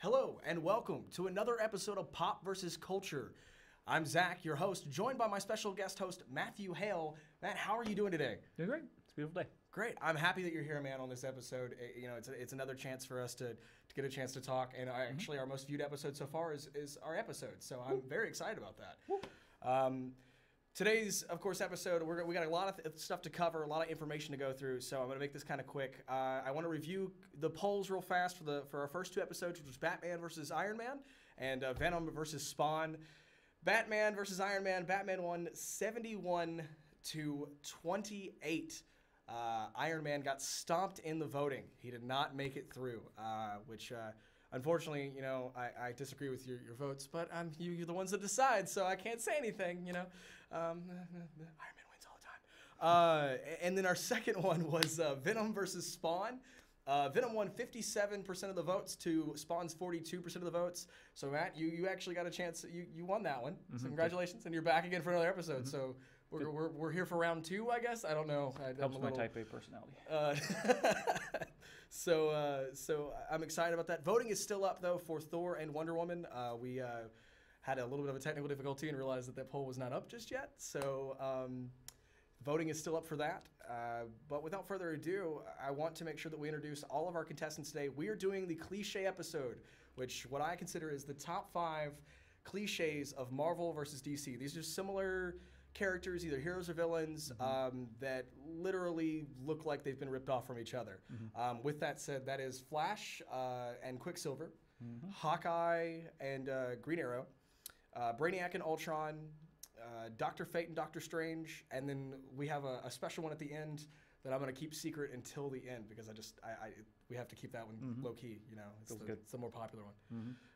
Hello and welcome to another episode of Pop vs. Culture. I'm Zach, your host, joined by my special guest host, Matthew Hale. Matt, how are you doing today? Doing great. It's a beautiful day. Great. I'm happy that you're here, man, on this episode. It's another chance for us to get a chance to talk. And actually, our most viewed episode so far is our episode. So I'm very excited about that. Today's, of course, episode, we got a lot of stuff to cover, a lot of information to go through, so I'm going to make this kind of quick. I want to review the polls real fast for our first two episodes, which was Batman versus Iron Man and Venom versus Spawn. Batman versus Iron Man. Batman won 71-28. Iron Man got stomped in the voting. He did not make it through, which... Unfortunately, I disagree with your votes, but you're the ones that decide, so I can't say anything, Iron Man wins all the time. And then our second one was Venom versus Spawn. Venom won 57% of the votes to Spawn's 42% of the votes. So, Matt, you actually got a chance. You won that one. Mm-hmm. So congratulations, and you're back again for another episode. Mm-hmm. So we're here for round two, I guess. I don't know. Helps my type A personality. So I'm excited about that. Voting is still up, though, for Thor and Wonder Woman. We had a little bit of a technical difficulty and realized that poll was not up just yet. So voting is still up for that. But without further ado, I want to make sure that we introduce all of our contestants today. We are doing the cliche episode, which what I consider is the top 5 cliches of Marvel versus DC. These are similar characters, either heroes or villains, that literally look like they've been ripped off from each other. With that said, that is Flash and Quicksilver, Hawkeye and Green Arrow, Brainiac and Ultron, Dr. Fate and Doctor Strange, and then we have a special one at the end that I'm going to keep secret until the end because we have to keep that one low key. It's the more popular one.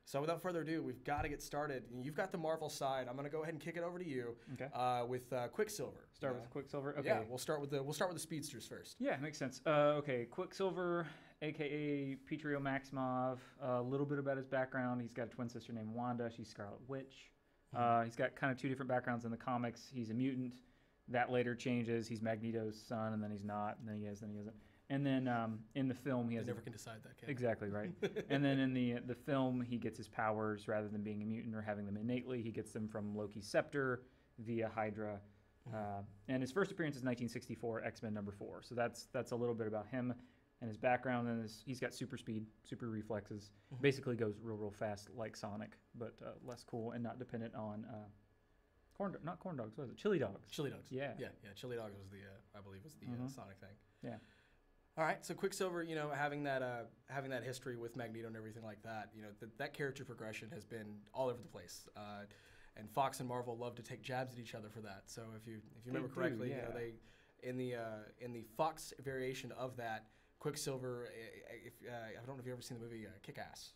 So without further ado, we've got to get started. You've got the Marvel side. I'm going to go ahead and kick it over to you. Okay. With Quicksilver. Start with Quicksilver. Okay. Yeah, we'll start with the speedsters first. Yeah, makes sense. Okay, Quicksilver, aka Petrio Maximov. A little bit about his background. He's got a twin sister named Wanda. She's Scarlet Witch. He's got kind of two different backgrounds in the comics. He's a mutant. That later changes. He's Magneto's son, and then he's not, and then he is, then he isn't. And then in the film, he has... You never can decide that, can Exactly, right. And then in the film, he gets his powers, rather than being a mutant or having them innately, he gets them from Loki's scepter via Hydra. And his first appearance is 1964, X-Men #4. So that's a little bit about him and his background. And he's got super speed, super reflexes. Basically goes real fast like Sonic, but less cool and not dependent on... not corn dogs, what was it? Chili dogs. Chili dogs. Yeah. Yeah. Chili dogs was the, I believe, was the Sonic thing. Yeah. All right. So Quicksilver, having that history with Magneto and everything like that, that character progression has been all over the place. And Fox and Marvel love to take jabs at each other for that. So if you remember correctly, they in the Fox variation of that, Quicksilver, I don't know if you've ever seen the movie Kick-Ass.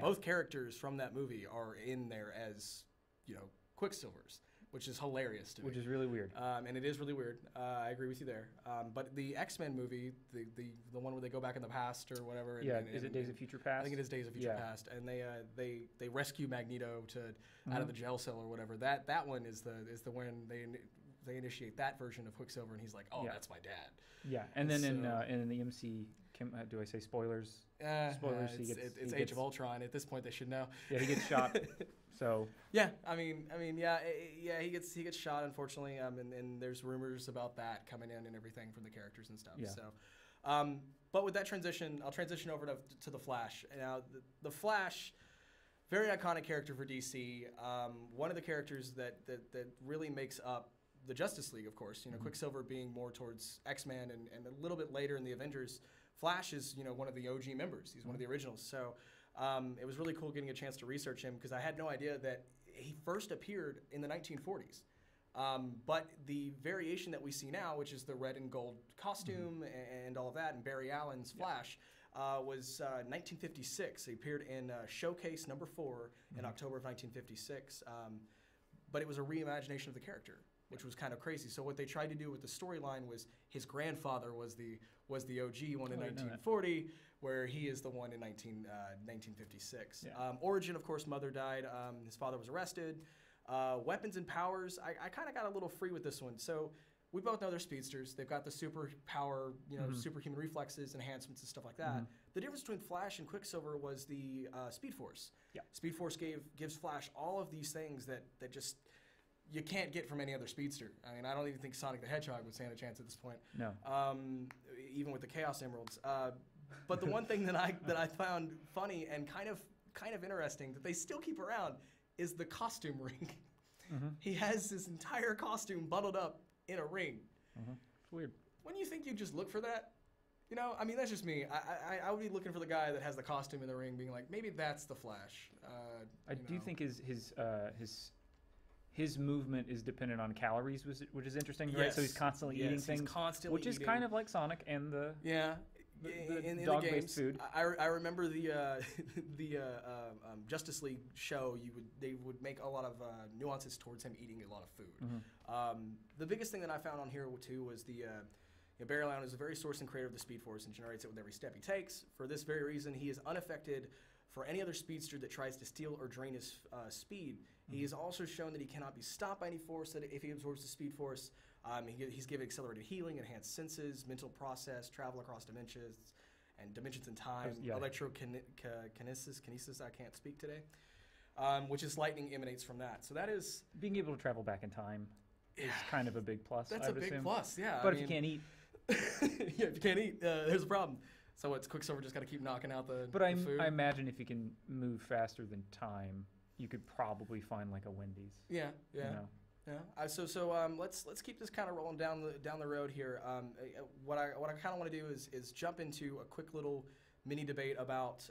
Both characters from that movie are in there as, Quicksilvers, which is hilarious to me. Which is really weird. And it is really weird. I agree with you there. But the X-Men movie, the one where they go back in the past or whatever. Is it Days of Future Past? I think it is Days of Future Past. And they rescue Magneto out of the jail cell or whatever. That one is the one they initiate that version of Quicksilver, and he's like, that's my dad. Yeah, and then in the MC, do I say spoilers? Spoilers. It's Age of Ultron. At this point, they should know. Yeah, he gets shot. So yeah, he gets shot, unfortunately, and there's rumors about that coming in and everything from the characters and stuff. Yeah. So, but with that transition, I'll transition over to the Flash. Now, the Flash. Very iconic character for DC. One of the characters that really makes up the Justice League, of course. Quicksilver being more towards X-Men and a little bit later in the Avengers. Flash is, one of the OG members. He's one of the originals. So it was really cool getting a chance to research him because I had no idea that he first appeared in the 1940s. But the variation that we see now, which is the red and gold costume and all of that, and Barry Allen's Flash, was 1956. He appeared in Showcase #4 in October of 1956. But it was a reimagination of the character, which was kind of crazy. So what they tried to do with the storyline was his grandfather was the OG one in 1940, where he is the one in 1956. Yeah. Origin, of course, mother died. His father was arrested. Weapons and powers, I kind of got a little free with this one. So we both know they're speedsters. They've got the superpower, superhuman reflexes, enhancements, and stuff like that. The difference between Flash and Quicksilver was the Speed Force. Yeah. Speed Force gives Flash all of these things that just you can't get from any other speedster. I mean, I don't even think Sonic the Hedgehog would stand a chance at this point. No. Even with the Chaos Emeralds. But the one thing that I found funny and kind of interesting that they still keep around is the costume ring. He has his entire costume bundled up in a ring. It's weird. Wouldn't you think you'd just look for that? I mean, that's just me. I would be looking for the guy that has the costume in the ring, being like, maybe that's the Flash. I do think his movement is dependent on calories, which is interesting, right? So he's constantly eating things, which is kind of like Sonic and the in dog-based food. I remember the Justice League show. They would make a lot of nuances towards him eating a lot of food. The biggest thing that I found on here too was Barry Allen is a very source and creator of the Speed Force and generates it with every step he takes. For this very reason, he is unaffected for any other speedster that tries to steal or drain his speed. He has also shown that he cannot be stopped by any force that if he absorbs the Speed Force. He's given accelerated healing, enhanced senses, mental process, travel across dimensions and time, electrokinesis, I can't speak today, which is lightning emanates from that. So that is... Being able to travel back in time is kind of a big plus, That's a big plus, yeah. But if you can't eat... if you can't eat, there's a problem. So what's Quicksilver just got to keep knocking out the food? I imagine if you can move faster than time, you could probably find like a Wendy's. Yeah. Let's keep this kind of rolling down the road here. What I kind of want to do is jump into a quick little mini debate about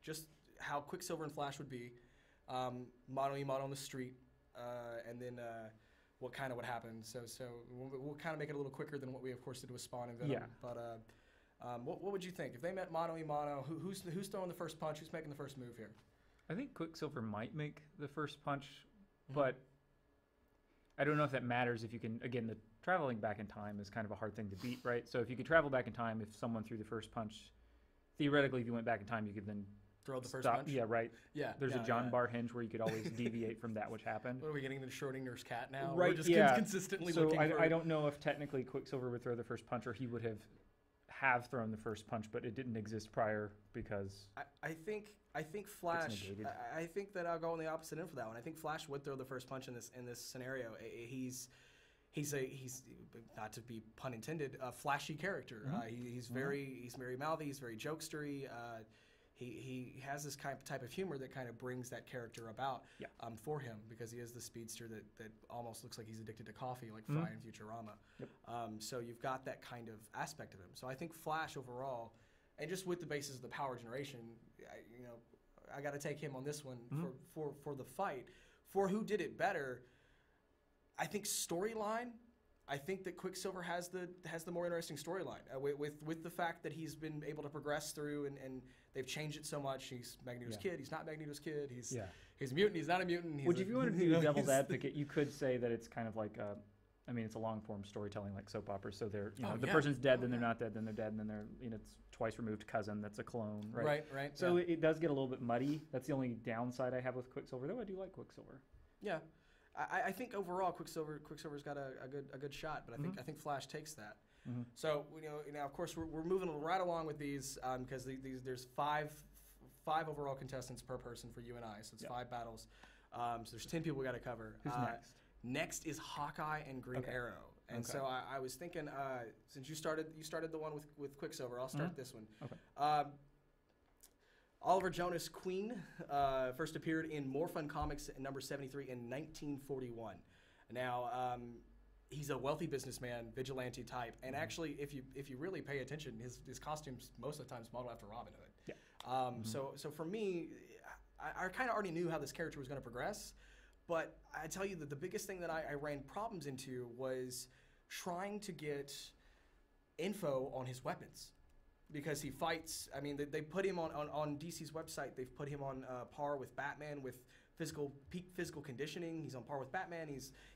just how Quicksilver and Flash would be, mano on the street, and then what kind of would happen. So we'll kind of make it a little quicker than what we of course did with Spawn and Venom. Yeah. But what would you think if they met mano a mano? Who's throwing the first punch? Who's making the first move here? I think Quicksilver might make the first punch, but I don't know if that matters if you can, again, the traveling back in time is kind of a hard thing to beat, right? So if you could travel back in time, if someone threw the first punch, theoretically, if you went back in time, you could then throw the first punch? Yeah, right. Yeah. There's a John Barr hinge where you could always deviate from that which happened. What are we getting into Schrodinger's cat now? Right, We're just consistently looking for... I don't know if technically Quicksilver would throw the first punch or he would have thrown the first punch, but it didn't exist prior because... I think Flash. I think that I'll go on the opposite end for that one. I think Flash would throw the first punch in this scenario. He's not to be pun intended, a flashy character. He's very mouthy. He's very jokestery. He has this type of humor that kind of brings that character about for him because he is the speedster that almost looks like he's addicted to coffee, like Fry in Futurama. Yep. So you've got that kind of aspect of him. So I think Flash overall, and just with the basis of the power generation, I got to take him on this one for the fight. For who did it better, I think storyline. I think that Quicksilver has the more interesting storyline with the fact that he's been able to progress through and they've changed it so much. He's Magneto's kid. He's not Magneto's kid. He's a mutant. He's not a mutant. Which, if you wanted to be devil's advocate, you could say that it's kind of like it's a long form storytelling like soap operas. So they're the person's dead, then they're not dead, then they're dead, and then they're it's twice removed cousin that's a clone, right? Right. So it does get a little bit muddy. That's the only downside I have with Quicksilver, though I do like Quicksilver. Yeah. I think overall Quicksilver's got a good shot, but I think Flash takes that. So now of course we're moving right along with these because there's five overall contestants per person for you and I, so it's 5 battles. So there's 10 people we got to cover. Who's next? Next is Hawkeye and Green Arrow, and so I was thinking since you started the one with Quicksilver, I'll start this one. Okay. Oliver Jonas Queen first appeared in More Fun Comics number 73 in 1941. Now, he's a wealthy businessman, vigilante type, and actually, if you really pay attention, his costumes most of the time is modeled after Robin Hood. Yeah. So for me, I kind of already knew how this character was going to progress, but I tell you that the biggest thing that I ran problems into was trying to get info on his weapons. Because he fights, they put him on DC's website. They've put him on par with Batman with peak physical conditioning. He's on par with Batman.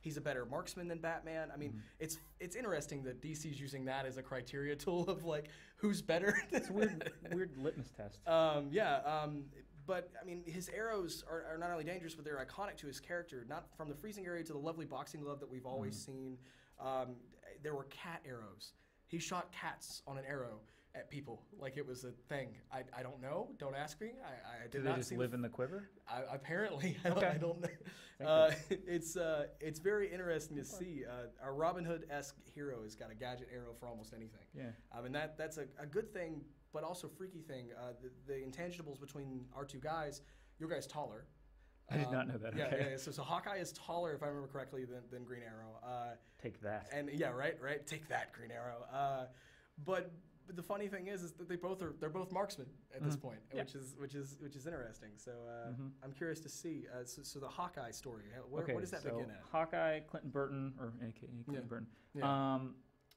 He's a better marksman than Batman. It's interesting that DC's using that as a criteria tool of like who's better. It's a weird litmus test. But his arrows are not only dangerous, but they're iconic to his character. Not from the freezing area to the lovely boxing glove that we've always seen. There were cat arrows. He shot cats on an arrow at people like it was a thing. I don't know. Don't ask me. I did Do not they just see live in the quiver? Apparently, Okay. I don't know. It's very interesting to see. Our Robin Hood-esque hero has got a gadget arrow for almost anything. Yeah. And that's a good thing, but also freaky thing. The intangibles between our two guys. Your guy's taller. I did not know that. Okay. Yeah. So Hawkeye is taller, if I remember correctly, than Green Arrow. Take that. And yeah, right. Take that, Green Arrow. But the funny thing is that they're both marksmen at this point, which is interesting. So I'm curious to see. So the Hawkeye story, where does that begin at? Hawkeye, Clinton Burton, or AKA Clinton Burton,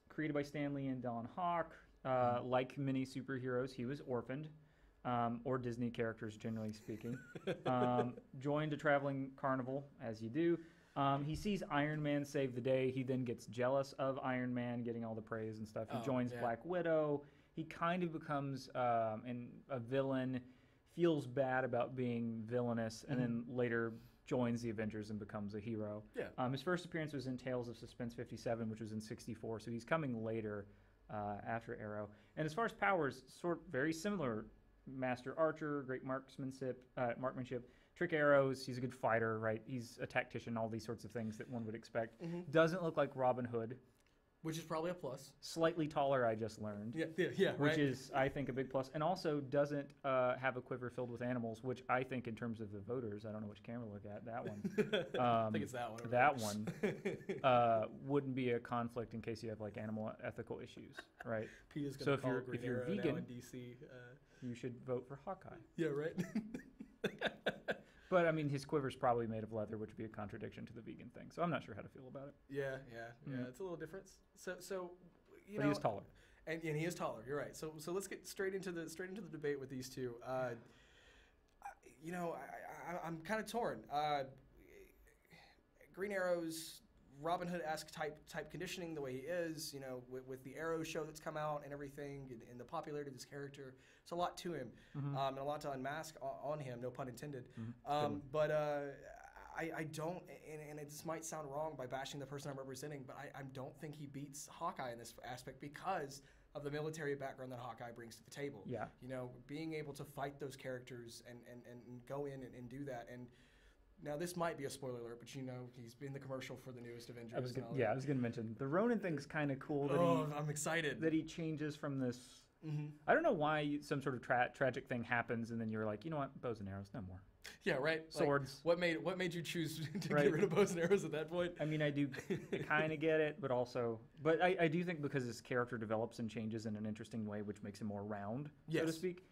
created by Stan Lee and Don Hawk. Like many superheroes, he was orphaned, or Disney characters, generally speaking. Joined a traveling carnival, as you do. He sees Iron Man save the day. He then gets jealous of Iron Man getting all the praise and stuff. He joins Black Widow. He kind of becomes a villain, feels bad about being villainous, and then later joins the Avengers and becomes a hero. Yeah. His first appearance was in Tales of Suspense 57, which was in 64, so he's coming later after Arrow. And as far as powers, very similar. Master archer, great marksmanship, trick arrows. He's a good fighter, right? He's a tactician, all these sorts of things that one would expect. Doesn't look like Robin Hood. Which is probably a plus. Slightly taller, I just learned. Yeah, which is, I think, a big plus. And also doesn't have a quiver filled with animals, which I think in terms of the voters, I don't know which camera to look at, that one. I think it's that one. That one wouldn't be a conflict in case you have like animal ethical issues, right? P is so call if you're vegan, in DC, you should vote for Hawkeye. Yeah, right. But I mean, his quiver's probably made of leather, which would be a contradiction to the vegan thing. So I'm not sure how to feel about it. Yeah. It's a little different. So but he is taller, and he is taller. You're right. So let's get straight into the debate with these two. I'm kind of torn. Green Arrow's Robin Hood-esque type conditioning, the way he is, with the Arrow show that's come out and everything, and the popularity of this character. It's a lot to him, and a lot to unmask on him, no pun intended. But I don't, and it just might sound wrong by bashing the person I'm representing, but I don't think he beats Hawkeye in this aspect because of the military background that Hawkeye brings to the table. Yeah. Being able to fight those characters and go in and do that. And now, this might be a spoiler alert, but he's been the commercial for the newest Avengers. I was going to mention the Ronin thing's kind of cool. I'm excited that he changes from this. I don't know why some sort of tragic thing happens, and then you're like, you know what, bows and arrows, no more. Yeah, right. Swords. Like, what made you choose to get rid of bows and arrows at that point? I mean, I do kind of get it, but I do think because his character develops and changes in an interesting way, which makes him more round, so to speak.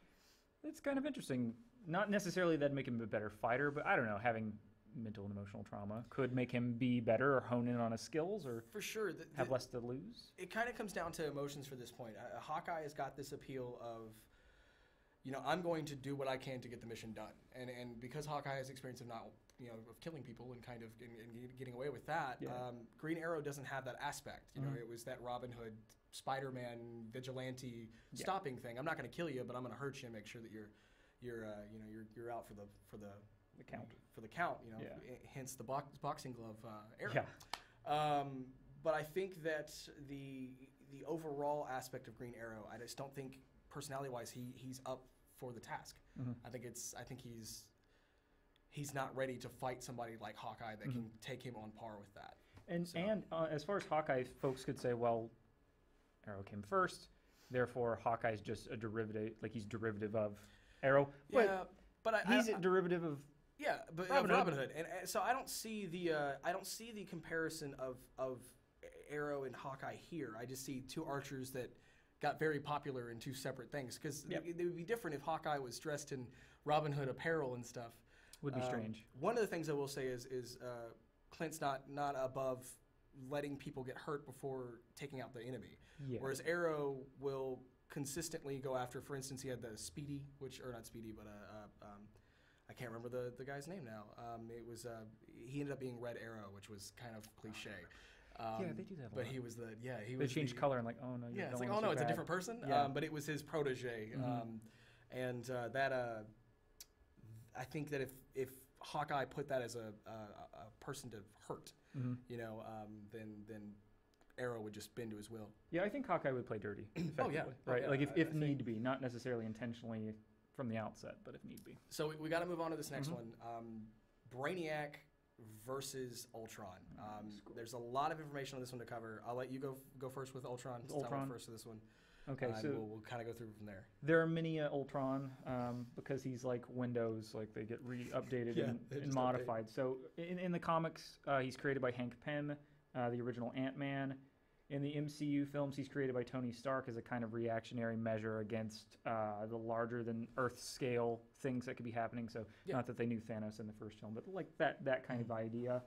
It's kind of interesting. Not necessarily that'd make him a better fighter, but I don't know, having mental and emotional trauma could make him be better or hone in on his skills or for sure have less to lose. It kind of comes down to emotions for this point. Hawkeye has got this appeal of, I'm going to do what I can to get the mission done. And because Hawkeye has experience of not, of killing people and kind of getting away with that, Green Arrow doesn't have that aspect. It was that Robin Hood, Spider-Man, vigilante stopping thing. I'm not going to kill you, but I'm going to hurt you and make sure that you're out for the count. Hence the boxing glove arrow. Yeah. But I think that the overall aspect of Green Arrow, I just don't think personality-wise he's up for the task. I think he's not ready to fight somebody like Hawkeye that can take him on par with that. And as far as Hawkeye, folks could say, well, Arrow came first, therefore Hawkeye's just a derivative, like he's derivative of Arrow. But he's a derivative of Robin Hood. And so I don't see the comparison of Arrow and Hawkeye here. I just see two archers that got very popular in two separate things. Because it would be different if Hawkeye was dressed in Robin Hood apparel and stuff. Would be strange. One of the things I will say is Clint's not above letting people get hurt before taking out the enemy. Yeah. Whereas Arrow will consistently go after, for instance, he had the Speedy, I can't remember the guy's name now. It was he ended up being Red Arrow, which was kind of cliche. They do that. But he was They changed color and like, oh no, it's like, oh no, it's a different person. Yeah. But it was his protege, and that I think that if Hawkeye put that as a person to hurt, then Arrow would just bend to his will. Yeah, I think Hawkeye would play dirty. Oh yeah, right. Yeah. Like if need be, not necessarily intentionally from the outset, but if need be. So we got to move on to this next one. Brainiac versus Ultron. There's a lot of information on this one to cover. I'll let you go first with Ultron. I went first with this one. Okay, so we'll kind of go through from there. There are many Ultron because he's like Windows, like they get updated and modified. So in the comics, he's created by Hank Pym, the original Ant-Man. In the MCU films, he's created by Tony Stark as a kind of reactionary measure against the larger than Earth scale things that could be happening. So not that they knew Thanos in the first film, but like that kind of idea.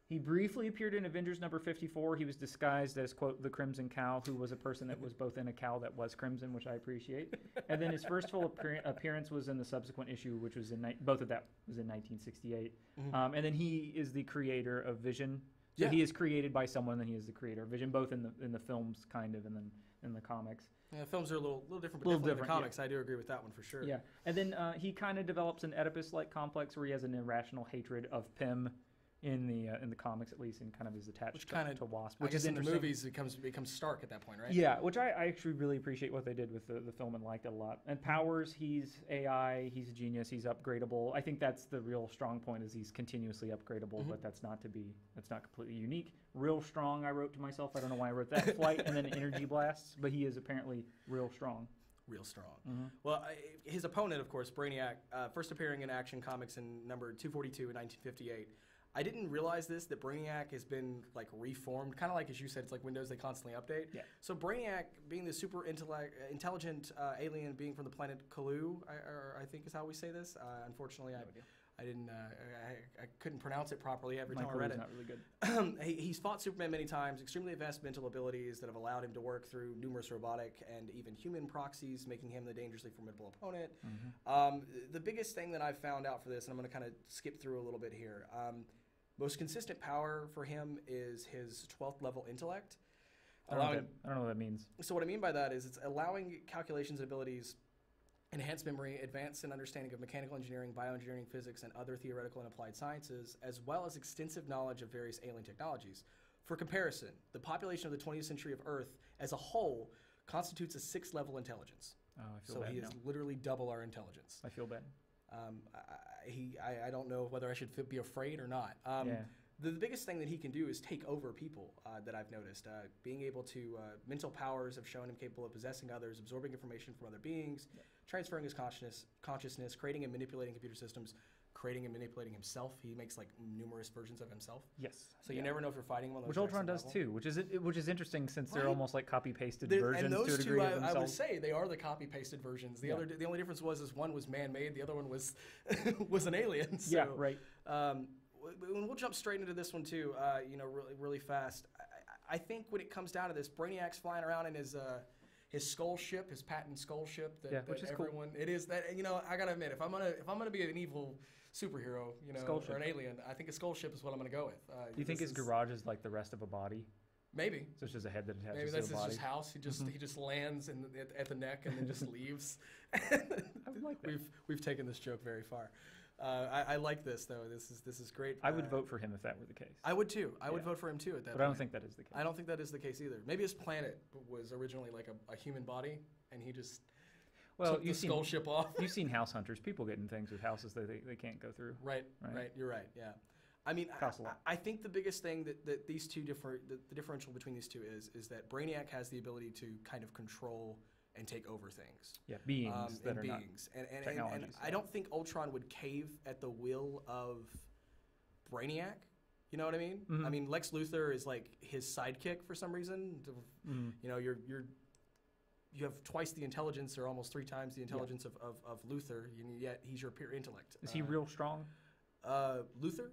He briefly appeared in Avengers number 54. He was disguised as, quote, the Crimson Cow, who was a person that was both in a cow that was crimson, which I appreciate. And then his first full appearance was in the subsequent issue, which was both of that was in 1968. And then he is the creator of Vision. So he is created by someone, and he is the creator of Vision, both in the films, kind of, and then in the comics. Yeah, films are a little different, but definitely in the comics, I do agree with that one for sure. Yeah, and then he kind of develops an Oedipus-like complex where he has an irrational hatred of Pym in the comics, at least, and kind of is attached to Wasp. Which is in the movies becomes Stark at that point, right? Yeah, which I actually really appreciate what they did with the film and liked it a lot. And Powers, he's AI, he's a genius, he's upgradable. I think that's the real strong point, is he's continuously upgradable, but that's not completely unique. Real strong, I wrote to myself. I don't know why I wrote that. Flight and then energy blasts, but he is apparently real strong. Real strong. Well, his opponent, of course, Brainiac, first appearing in Action Comics in number 242 in 1958. I didn't realize that Brainiac has been like reformed, kind of like, as you said, it's like Windows, they constantly update. Yeah. So Brainiac, being the super intelligent alien being from the planet Kalu, I think is how we say this. Unfortunately, I didn't, I couldn't pronounce it properly every time I read it. Not really good. He's fought Superman many times, extremely advanced mental abilities that have allowed him to work through numerous robotic and even human proxies, making him the dangerously formidable opponent. The biggest thing that I've found out for this, and I'm going to kind of skip through a little bit here, most consistent power for him is his 12th level intellect. I don't know what that means. So what I mean by that is it's allowing calculations and abilities, enhanced memory, advanced in understanding of mechanical engineering, bioengineering, physics, and other theoretical and applied sciences, as well as extensive knowledge of various alien technologies. For comparison, the population of the 20th century of Earth as a whole constitutes a 6th level intelligence. Oh, I feel so bad he is literally double our intelligence. I feel bad. I don't know whether I should be afraid or not. The biggest thing that he can do is take over people that I've noticed. Being able to, mental powers have shown him capable of possessing others, absorbing information from other beings, transferring his consciousness, creating and manipulating computer systems, creating and manipulating himself. He makes like numerous versions of himself. Yes. So you never know if you're fighting one of those. Which Ultron does too, which is interesting since they're almost like copy-pasted versions and those to a degree of themselves. I would say they are the copy-pasted versions. The only difference was one was man-made, the other one was was an alien. So, yeah, right. We'll jump straight into this one too. Really fast. I think when it comes down to this, Brainiac's flying around in his skull ship, his patent skull ship. Which is everyone. Cool. It is that. I gotta admit, if I'm gonna be an evil superhero, or an alien, I think a skull ship is what I'm gonna go with. Do you think his garage is like the rest of a body? Maybe. So it's just a head that attaches Maybe to that's a body. his house. He just lands at the neck and then just leaves. I would like that. We've taken this joke very far. I like this though. This is great. I would vote for him if that were the case. I would too. I would vote for him too at that. But I don't think that is the case. I don't think that is the case either. Maybe his planet was originally like a human body, and he just took the skull ship off. You've seen House Hunters. People getting things with houses that they can't go through. Right. You're right. Yeah. I mean, I think the biggest thing that these two the differential between these two is that Brainiac has the ability to kind of control and take over things. Yeah, beings that are beings. not And I don't think Ultron would cave at the will of Brainiac. You know what I mean? I mean, Lex Luthor is like his sidekick for some reason. You have twice the intelligence, or almost 3 times the intelligence of Luthor, yet he's your pure intellect. Is he real strong? Luthor?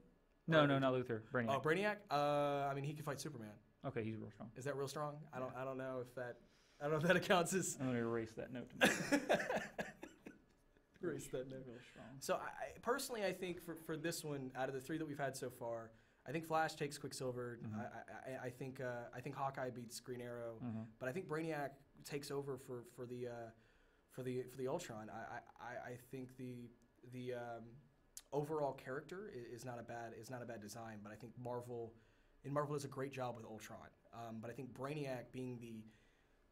No, not Luthor. Brainiac. Oh, Brainiac? I mean, he can fight Superman. Okay, he's real strong. Is that real strong? I don't know if that. I don't know if that accounts as. I'm going to erase that note. Erase that note. Real strong. So personally, I think for this one, out of the 3 that we've had so far, I think Flash takes Quicksilver. I think Hawkeye beats Green Arrow, but I think Brainiac takes over for the Ultron. I think the overall character is not a bad design, but I think Marvel and Marvel does a great job with Ultron. But I think Brainiac being the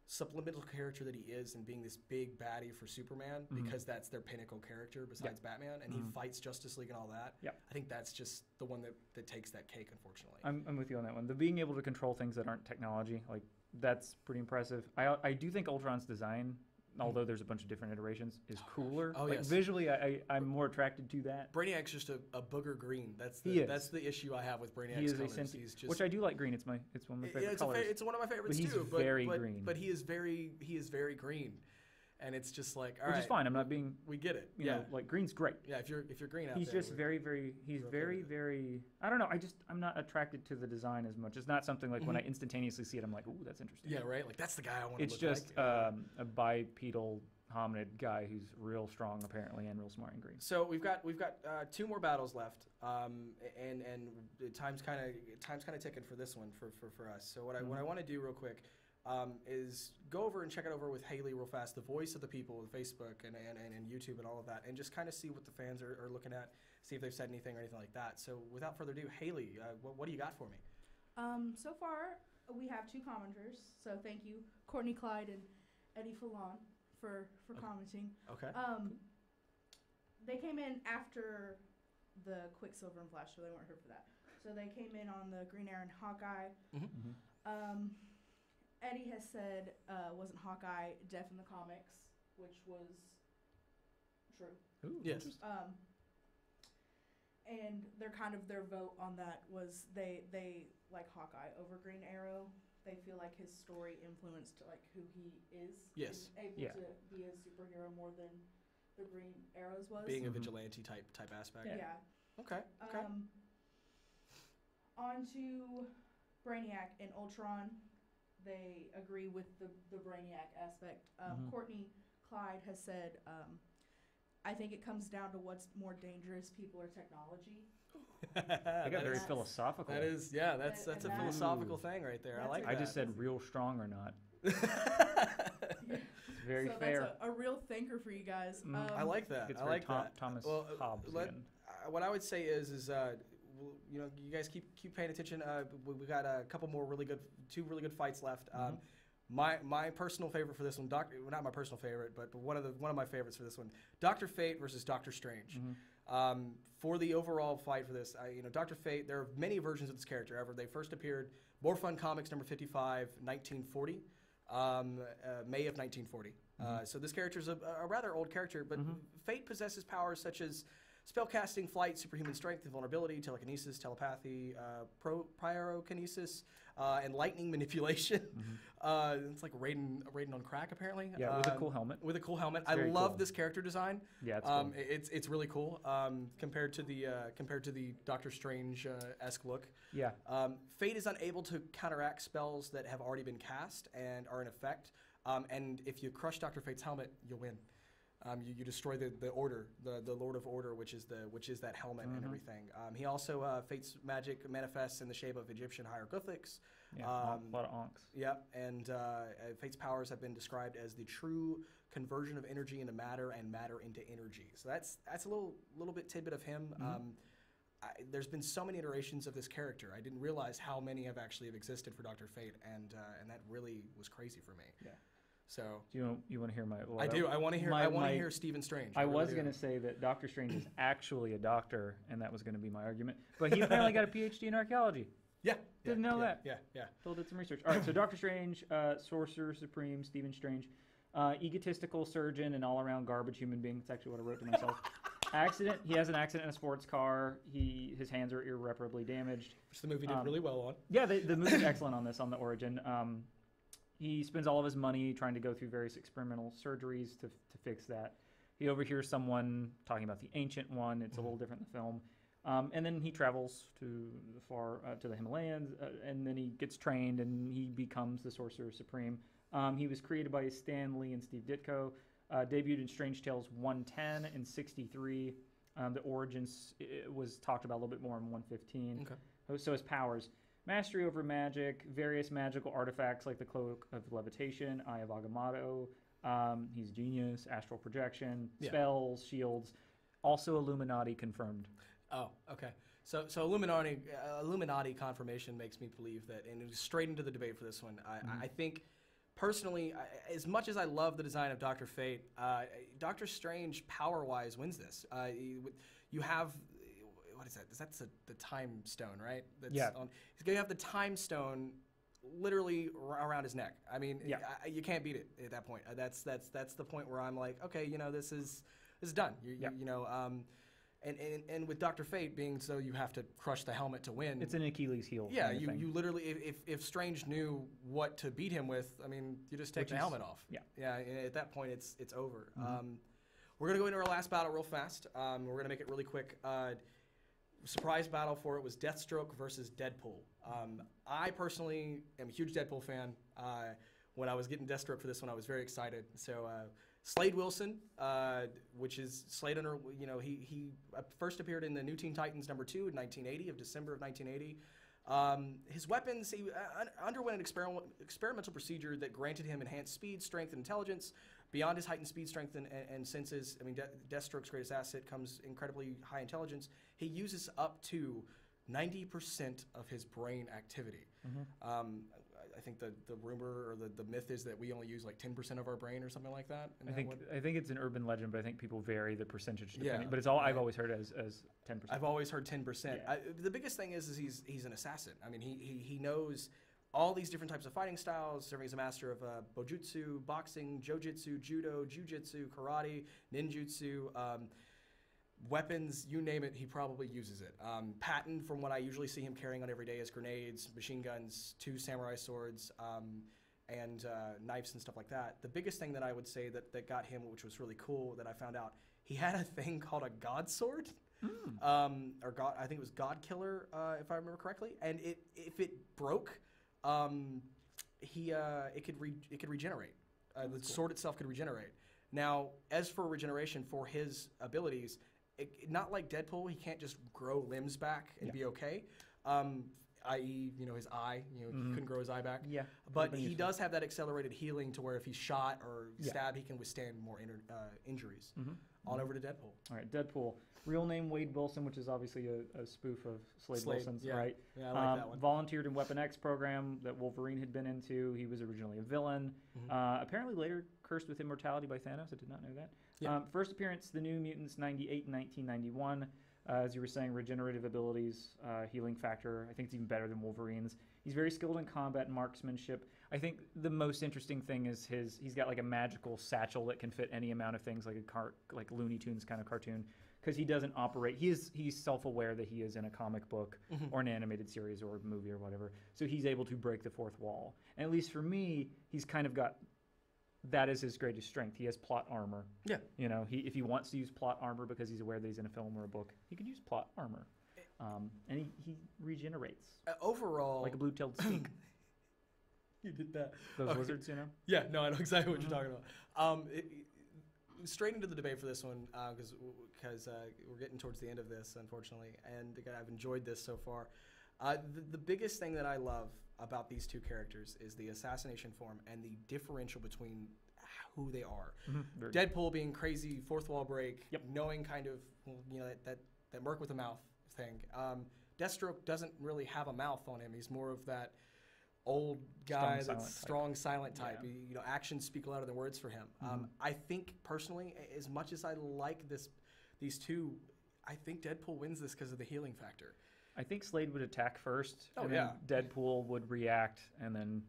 subliminal character that he is and being this big baddie for Superman, because that's their pinnacle character besides Batman, and he fights Justice League and all that. Yeah. I think that's just the one that takes that cake, unfortunately. I'm with you on that one. The being able to control things that aren't technology, like, that's pretty impressive. I do think Ultron's design, although there's a bunch of different iterations, is cooler. Oh, like, yes. Visually, I'm more attracted to that. Brainiac's just a booger green. That's the issue I have with Brainiac's colors. He's just, which I do like green. It's one of my favorite colors. It's one of my favorites but too. But very green. But he is very green, and it's just like, all which right, is fine. I'm not being. We get it. You know, like, green's great. Yeah, if you're green out he's there, just he's very. I don't know. I'm not attracted to the design as much. It's not something like when I instantaneously see it, I'm like, ooh, that's interesting. Yeah, right. Like, that's the guy I want to look like. It's just a bipedal hominid guy who's real strong apparently and real smart and green. So we've got 2 more battles left, and the time's kind of ticking for this one for us. So what I want to do real quick is go over and check it over with Haley real fast, the voice of the people on Facebook and YouTube and all of that, and just kind of see what the fans are looking at, see if they've said anything or anything like that. So without further ado, Haley, what do you got for me? So far we have 2 commenters. So thank you, Courtney Clyde and Eddie Fallon, for commenting. Okay. They came in after the Quicksilver and Flash, so they weren't here for that. So they came in on the Green Arrow and Hawkeye. Eddie has said, wasn't Hawkeye deaf in the comics, which was true. Ooh, yes. And their vote on that was they like Hawkeye over Green Arrow. They feel like his story influenced like who he is. Yes. Able to be a superhero more than the Green Arrows was. Being a vigilante type aspect. Yeah. Okay. On to Brainiac and Ultron. They agree with the Brainiac aspect. Courtney Clyde has said, I think it comes down to what's more dangerous, people or technology. I got very philosophical. That is, that's a philosophical thing right there. I like that. I just said real strong or not. Very fair. That's a real thinker for you guys. I like that. It's I like that. Thomas Hobbes. What I would say is you guys keep paying attention. We got a couple more two really good fights left. My personal favorite for this one, not my personal favorite, but one of my favorites for this one, Dr. Fate versus Doctor Strange. For the overall fight for this, Dr. Fate, there are many versions of this character ever. They first appeared, More Fun Comics number 55, 1940, May of 1940. So this character is a rather old character, but Fate possesses powers such as spellcasting, flight, superhuman strength, invulnerability, telekinesis, telepathy, pyrokinesis, and lightning manipulation. It's like Raiden on crack, apparently. Yeah, with a cool helmet. I love this character design. Yeah, it's cool. It's really cool compared to the Doctor Strange esque look. Yeah. Fate is unable to counteract spells that have already been cast and are in effect. And if you crush Dr. Fate's helmet, you'll win. You destroy the order, the Lord of Order, which is that helmet and everything. He also Fate's magic manifests in the shape of Egyptian hieroglyphics. Yeah, a lot of onks. Yeah, and Fate's powers have been described as the true conversion of energy into matter and matter into energy. So that's a little bit tidbit of him. There's been so many iterations of this character. I didn't realize how many have existed for Dr. Fate, and that really was crazy for me. Yeah. So you want to hear my? I do. I want to hear Stephen Strange. I was going to say that Doctor Strange is actually a doctor, and that was going to be my argument. But he apparently got a PhD in archaeology. Yeah. Didn't know that. Yeah. Phil did some research. All right. So Doctor Strange, Sorcerer Supreme, Stephen Strange, egotistical surgeon, and all-around garbage human being. That's actually what I wrote to myself. Accident. He has an accident in a sports car. His hands are irreparably damaged. Which the movie did really well on. Yeah, the movie's excellent on this, on the origin. He spends all of his money trying to go through various experimental surgeries to fix that. He overhears someone talking about the Ancient One. It's a little different in the film. And then he travels to the Himalayas, and then he gets trained, and he becomes the Sorcerer Supreme. He was created by Stan Lee and Steve Ditko. Debuted in Strange Tales 110 and 63. The origins was talked about a little bit more in 115. Okay. So his powers. Mastery over magic, various magical artifacts like the Cloak of Levitation, Eye of Agamotto. He's genius, astral projection, spells, shields. Also Illuminati confirmed. Oh, okay. So Illuminati confirmation makes me believe that, and straight into the debate for this one. I think personally, as much as I love the design of Dr. Fate, Doctor Strange power-wise wins this. You have, what is that? That's the time stone, right? That's Yeah. He's going to have the time stone literally around his neck. I mean, you can't beat it at that point. That's the point where I'm like, okay, this is done. And with Dr. Fate being so, you have to crush the helmet to win. It's an Achilles heel. Yeah, kind of thing. you literally, if Strange knew what to beat him with, I mean, you just take the helmet off. Yeah. Yeah, and at that point, it's over. We're going to go into our last battle real fast. We're going to make it really quick. Surprise battle for it was Deathstroke versus Deadpool. I personally am a huge Deadpool fan. When I was getting Deathstroke for this one, I was very excited. So Slade Wilson, which is Slade under, he first appeared in the New Teen Titans #2 in 1980, of December of 1980. His weapons, he underwent an experimental procedure that granted him enhanced speed, strength, and intelligence. Beyond his heightened speed, strength, and senses, I mean, Deathstroke's greatest asset comes incredibly high intelligence. He uses up to 90% of his brain activity. I think the rumor or the myth is that we only use like 10% of our brain or something like that. I think it's an urban legend, but I think people vary the percentage depending. Yeah, but it's all I've always heard as 10%. I've always heard 10%. Yeah. The biggest thing is he's an assassin. I mean, he knows all these different types of fighting styles, serving as a master of bojutsu, boxing, jojitsu, judo, jujitsu, karate, ninjutsu, weapons, you name it, he probably uses it. Patton, from what I usually see him carrying on every day, is grenades, machine guns, 2 samurai swords, and knives and stuff like that. The biggest thing that I would say that got him, which was really cool, that I found out, he had a thing called a God Sword. Or God, I think it was God Killer, if I remember correctly. And if it broke, it could regenerate. The sword itself could regenerate. Now, as for regeneration for his abilities, not like Deadpool, he can't just grow limbs back and be okay. I.e., his eye, he couldn't grow his eye back. Yeah. But he does have that accelerated healing to where if he's shot or stabbed, he can withstand more injuries. On over to Deadpool. All right, Deadpool. Real name Wade Wilson, which is obviously a spoof of Slade Wilson's, right? Yeah, I like that one. Volunteered in Weapon X program that Wolverine had been into. He was originally a villain. Apparently later cursed with immortality by Thanos. I did not know that. Yeah. First appearance, The New Mutants, 98 and 1991. As you were saying, regenerative abilities, healing factor. I think it's even better than Wolverine's. He's very skilled in combat and marksmanship. I think the most interesting thing is he's got like a magical satchel that can fit any amount of things, like like Looney Tunes kind of cartoon, because he doesn't operate. He's self-aware that he is in a comic book or an animated series or a movie or whatever. So he's able to break the fourth wall. And at least for me, he's kind of got that is his greatest strength. He has plot armor. Yeah. If he wants to use plot armor because he's aware that he's in a film or a book, he could use plot armor. And he regenerates. Overall, like a blue-tailed skink. You did that. Those lizards, Yeah, no, I know exactly what you're talking about. Straight into the debate for this one, because we're getting towards the end of this, unfortunately, and again, I've enjoyed this so far. The biggest thing that I love about these two characters is the assassination form and the differential between who they are. Deadpool being crazy, fourth wall break, knowing kind of that merc with a mouth thing. Deathstroke doesn't really have a mouth on him. He's more of that old guy strong, silent type. Yeah. Actions speak louder than words for him. I think personally, as much as I like these two, I think Deadpool wins this because of the healing factor. I think Slade would attack first, and then Deadpool would react, and then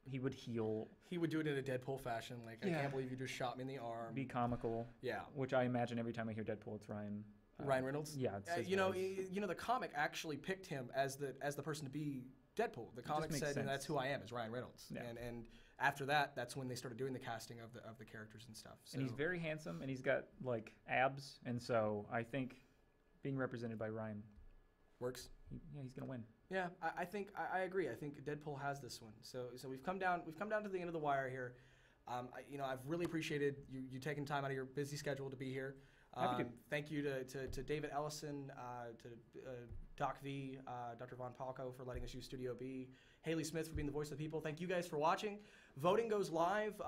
he would heal. He would do it in a Deadpool fashion, like, I can't believe you just shot me in the arm. Be comical. Yeah. Which I imagine every time I hear Deadpool, it's Ryan. Ryan Reynolds? Yeah. The comic actually picked him as the person to be Deadpool. The comic said, and that's who I am, is Ryan Reynolds. Yeah. And after that, that's when they started doing the casting of the characters and stuff. So. And he's very handsome, and he's got, like, abs, and so I think being represented by Ryan works. He's gonna win. Yeah, I think I agree. I think Deadpool has this one. So we've come down to the end of the wire here. I've really appreciated you taking time out of your busy schedule to be here. Thank you to David Ellison, to Doc V, Dr. Von Palco for letting us use Studio B, Haley Smith for being the voice of the people. Thank you guys for watching. Voting goes live.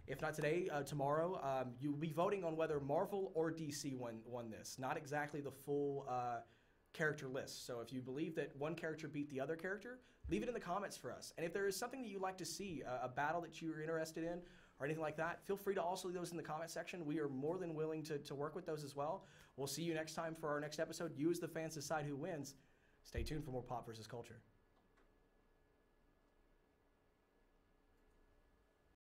If not today, tomorrow. You'll be voting on whether Marvel or DC won this. Not exactly the full character lists. So if you believe that one character beat the other character, leave it in the comments for us. And if there is something that you'd like to see, a battle that you're interested in or anything like that, feel free to also leave those in the comment section. We are more than willing to work with those as well. We'll see you next time for our next episode. You as the fans decide who wins. Stay tuned for more Pop versus Culture.